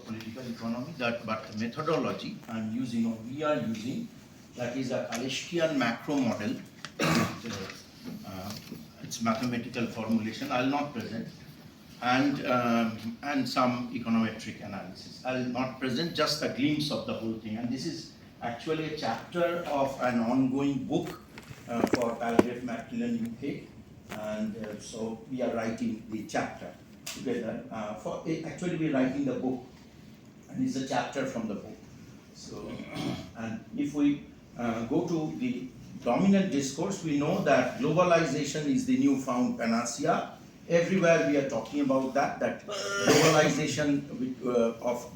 political economy, but the methodology I'm using or we are using, that is a Kaleshkian macro model. It's mathematical formulation. I'll not present, and some econometric analysis. I'll not present, just a glimpse of the whole thing. And this is actually a chapter of an ongoing book for Palgrave Macmillan UK, and so we are writing the chapter together. Actually, we're writing the book, and it's a chapter from the book. So, and if we go to the dominant discourse, we know that globalization is the newfound panacea. Everywhere we are talking about that globalization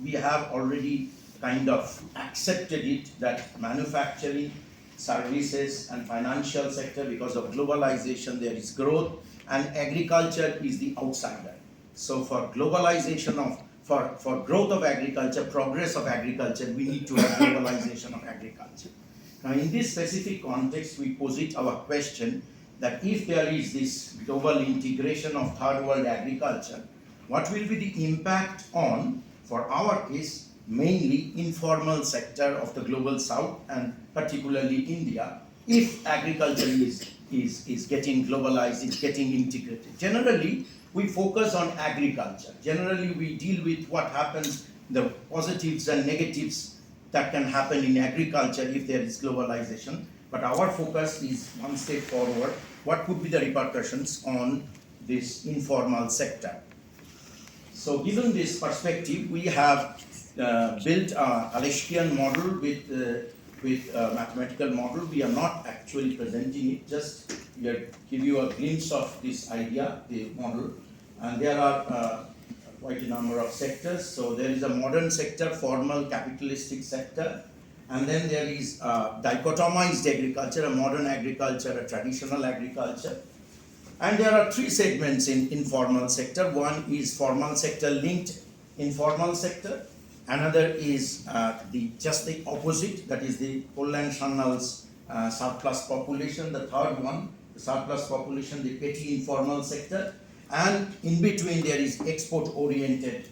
we have already kind of accepted it, that manufacturing, services and financial sector, because of globalization there is growth, and agriculture is the outsider. So for globalization for growth of agriculture, progress of agriculture, we need to have globalization of agriculture. Now in this specific context, we posit our question that if there is this global integration of third world agriculture, what will be the impact on, for our case, mainly informal sector of the global south and particularly India, if agriculture is getting globalized, is getting integrated. Generally, we focus on agriculture. Generally, we deal with what happens, the positives and negatives that can happen in agriculture if there is globalization. But our focus is one step forward. What could be the repercussions on this informal sector? So given this perspective, we have built a Kaleshkian model with a mathematical model. We are not actually presenting it, just give you a glimpse of this idea, the model. And there are quite a number of sectors. So there is a modern sector, formal capitalistic sector, and then there is dichotomized agriculture, a modern agriculture, a traditional agriculture. And there are three segments in informal sector. One is formal sector linked informal sector. Another is just the opposite, that is the Poland Channel's surplus population. The third one, the surplus population, the petty informal sector. And in between there is export-oriented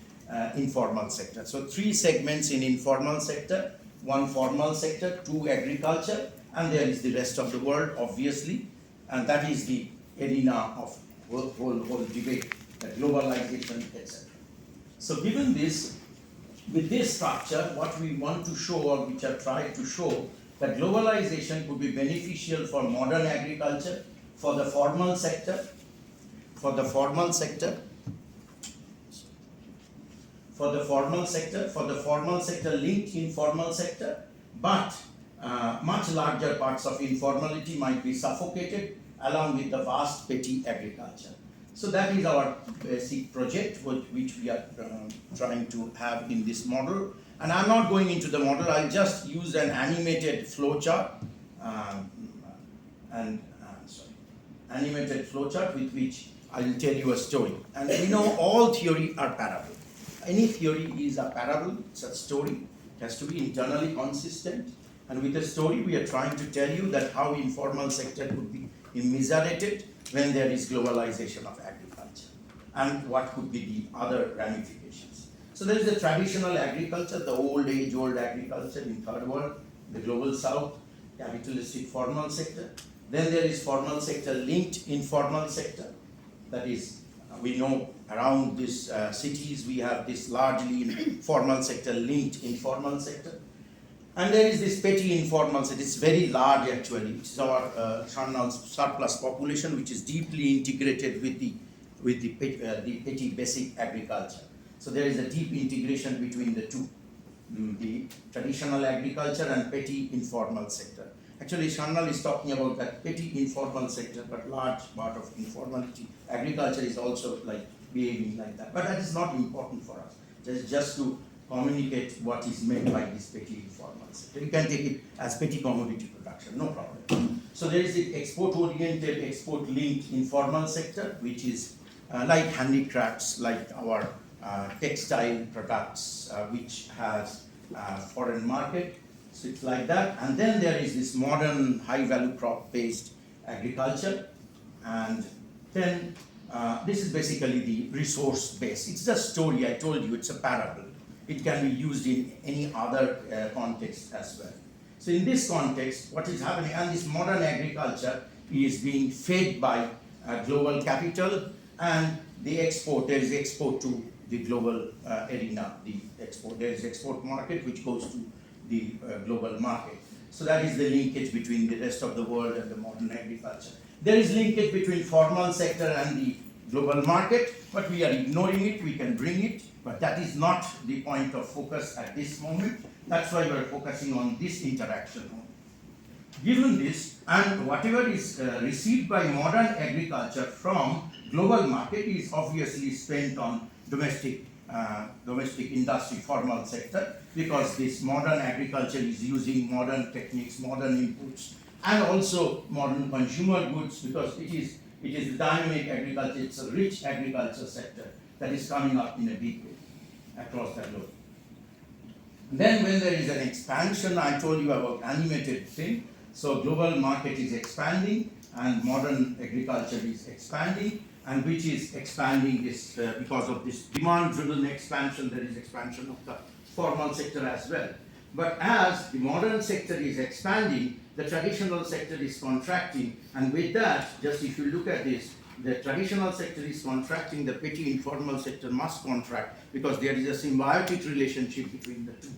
informal sector. So three segments in informal sector, one formal sector, two agriculture, and there is the rest of the world, obviously. And that is the arena of whole debate, globalization, etc. So given this, with this structure, what we want to show, or which I tried to show, that globalization could be beneficial for modern agriculture, for the formal sector, for the formal sector linked informal sector, but much larger parts of informality might be suffocated along with the vast petty agriculture. So that is our basic project which we are trying to have in this model. And I'm not going into the model, I'll just use an animated flowchart animated flowchart with which I will tell you a story. And we know all theory are parable. Any theory is a parable, it's a story. It has to be internally consistent. And with a story, we are trying to tell you that how informal sector could be immiserated when there is globalization of agriculture, and what could be the other ramifications. So there is the traditional agriculture, the old agriculture in third world, the global south, capitalistic formal sector. Then there is formal sector linked informal sector. That is, we know around these cities we have this largely formal sector linked informal sector. And there is this petty informal sector. It's very large actually. It's our surplus population, which is deeply integrated with the petty basic agriculture. So there is a deep integration between the two, the traditional agriculture and petty informal sector. Actually, Shanal is talking about that petty informal sector, but large part of informality. Agriculture is also like behaving like that. But that is not important for us. Just to communicate what is meant by this petty informal sector. You can take it as petty commodity production, no problem. So there is the export-oriented, export-linked informal sector, which is like handicrafts, like our textile products, which has foreign market. So it's like that. And then there is this modern high-value crop-based agriculture. And then this is basically the resource base. It's a story, I told you, it's a parable. it can be used in any other context as well. So in this context, what is happening, and this modern agriculture is being fed by global capital, and there is export to the global arena, there is export market which goes to the global market. So that is the linkage between the rest of the world and the modern agriculture. There is linkage between formal sector and the global market, but we are ignoring it. We can bring it, but that is not the point of focus at this moment. That's why we are focusing on this interaction. Given this, and whatever is received by modern agriculture from global market is obviously spent on domestic industry, formal sector, because this modern agriculture is using modern techniques, modern inputs, and also modern consumer goods, because it is the dynamic agriculture, it's a rich agriculture sector that is coming up in a big way across the globe. Then when there is an expansion, I told you about animated thing. So global market is expanding and modern agriculture is expanding, and which is expanding this because of this demand-driven expansion. There is expansion of the formal sector as well. But as the modern sector is expanding, the traditional sector is contracting, and with that, just if you look at this, the traditional sector is contracting, the petty informal sector must contract, because there is a symbiotic relationship between the two.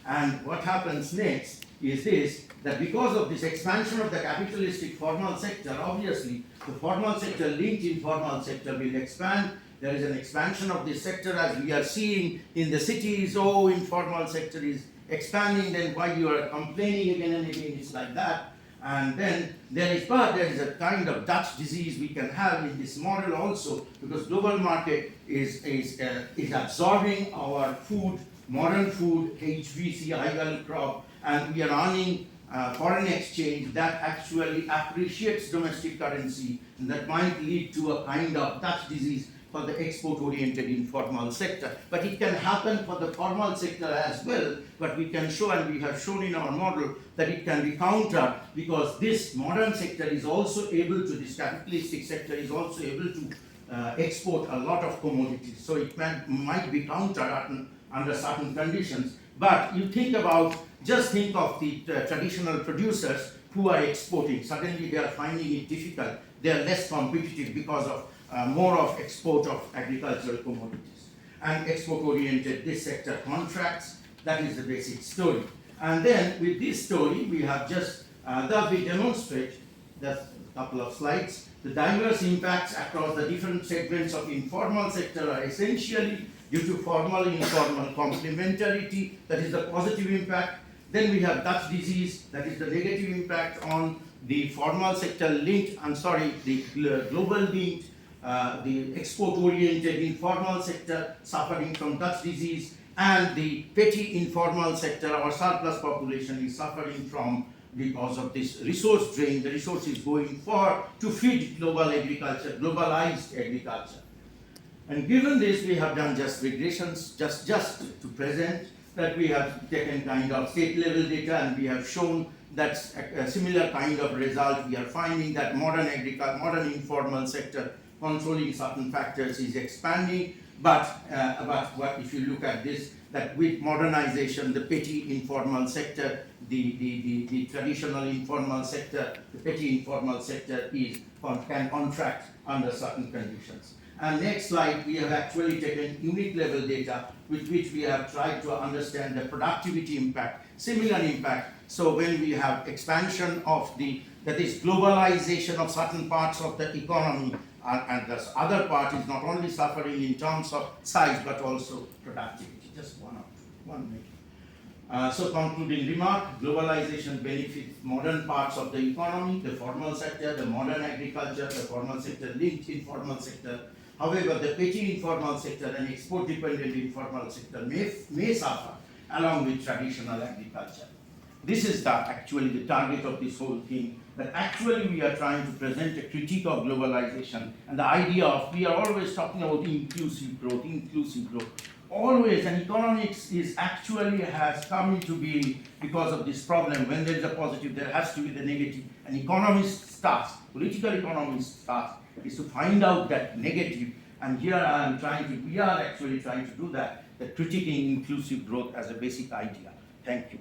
And what happens next is this, that because of this expansion of the capitalistic formal sector, obviously the formal sector linked informal sector will expand. There is an expansion of this sector, as we are seeing in the cities. Oh, informal sector is expanding, then why you are complaining again and again, it's like that. And then there is a kind of Dutch disease we can have in this model also, because global market is absorbing our food, modern food, HVC, high value crop, and we are earning foreign exchange that actually appreciates domestic currency, and that might lead to a kind of Dutch disease for the export-oriented informal sector. But it can happen for the formal sector as well, but we can show, and we have shown in our model, that it can be countered, because this modern sector is also able to, this capitalistic sector is also able to export a lot of commodities. So it might be countered under certain conditions. But you just think of the traditional producers who are exporting. Suddenly they are finding it difficult. They are less competitive because of more of export of agricultural commodities. And export-oriented, this sector contracts. That is the basic story. And then with this story, we have just, we demonstrate, just a couple of slides, the diverse impacts across the different segments of informal sector are essentially due to formal-informal complementarity, that is the positive impact. Then we have Dutch disease, that is the negative impact on the formal sector linked, the global linked, the export-oriented informal sector suffering from Dutch disease, and the petty informal sector, our surplus population, is suffering from, because of this resource drain. The resource is going to feed global agriculture, globalized agriculture. And given this, we have done just regressions, just to present that we have taken kind of state level data, and we have shown that a similar kind of result. We are finding that modern informal sector controlling certain factors is expanding, but what if you look at this, that with modernization, the petty informal sector, the traditional informal sector, the petty informal sector can contract under certain conditions. And next slide, we have actually taken unit level data with which we have tried to understand the productivity impact, similar impact. So when we have expansion of that is globalization of certain parts of the economy, and the other part is not only suffering in terms of size but also productivity. Just one minute. So concluding remark, globalization benefits modern parts of the economy, the formal sector, the modern agriculture, the formal sector linked informal sector. However, the petty informal sector and export-dependent informal sector may suffer along with traditional agriculture. This is actually the target of this whole thing, that actually we are trying to present a critique of globalization, and the idea of, we are always talking about inclusive growth. Always, and economics has come into being because of this problem. When there is a positive, there has to be the negative. An economist's task, political economist's task, is to find out that negative. And here we are actually trying to do that. the critiquing inclusive growth as a basic idea. Thank you.